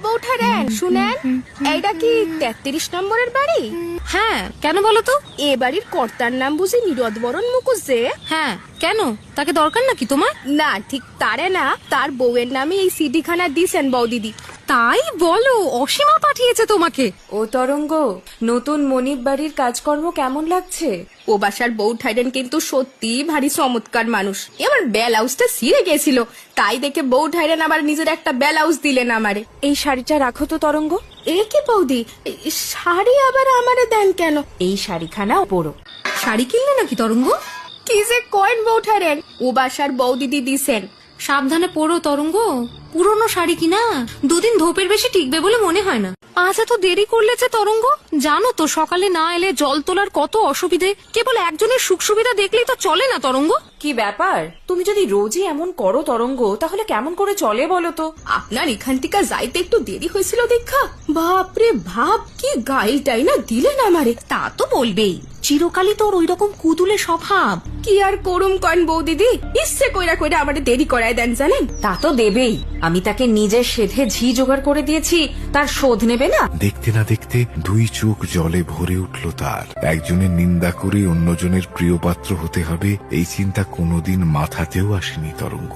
বউঠারেন শুনেন, এইটা কি 33 নম্বরের বাড়ি? হ্যাঁ, কেন বলো তো? এ বাড়ির কর্তার নাম বুঝি নীরদবরণ মুখুজ্জে? হ্যাঁ, কেন? তাকে দরকার নাকি তোমার? না, ঠিক তারে না, তার বউয়ের নামে এই সিডিখানা দিছেন বৌদিদি। তাই বলো? অসীমা পাঠিয়েছে তোমাকে? ও তরঙ্গ, নতুন মনিব বাড়ির কাজকর্ম কেমন লাগছে? ও বাসার বউঠারেন কিন্তু সত্যি ভারী চমৎকার মানুষ। এবার ব্লাউজটা ছিঁড়ে গেছিল, তাই দেখে বউঠারেন আবার নিজের একটা ব্লাউজ দিলেন আমারে। এই শাড়িটা রাখো তো তরঙ্গ। এ কি বৌদি, শাড়ি আবার আমারে দেন কেন? এই শাড়িখানা পরো। শাড়ি কিনলে নাকি তরঙ্গ? কি যে কয়েন বউঠারেন, ও বাসার বৌদিদি দিছেন। সাবধানে পরো তরঙ্গ, পুরনো শাড়ি কিনা 2 দিন ধোপের বেশি টিকবে বলে মনে হয় না। আজ এত দেরি করলে যে তরঙ্গ, জানো তো সকালে না এলে জল তোলার কত অসুবিধে। কেবল একজনের সুখ সুবিধা দেখলেই তো চলে না তরঙ্গ। কি ব্যাপার, তুমি যদি রোজই এমন করো তরঙ্গ, তাহলে কেমন করে চলে বলো তো? আপনার এখান থেকে যাইতে একটু দেরি হয়েছিল দেখা, বাপরে ভাব কি গাইলটাই না দিলেন আমারে। তা তো বলবেই, চিরকালই তোর ওই রকম কুতুলে স্বভাব। কি আর করুম কন বৌদিদি, ইচ্ছে কইরা কইরা আমারে দেরি করায় দেন জানেন। তা তো দেবেই, আমি তাকে নিজের সেধে ঝি জোগাড় করে দিয়েছি, তার শোধ নেবে না? দেখতে না দেখতে 2 চোখ জলে ভরে উঠল তার। একজনের নিন্দা করে অন্যজনের প্রিয় পাত্র হতে হবে, এই চিন্তা কোনোদিন মাথাতেও আসেনি তরঙ্গ।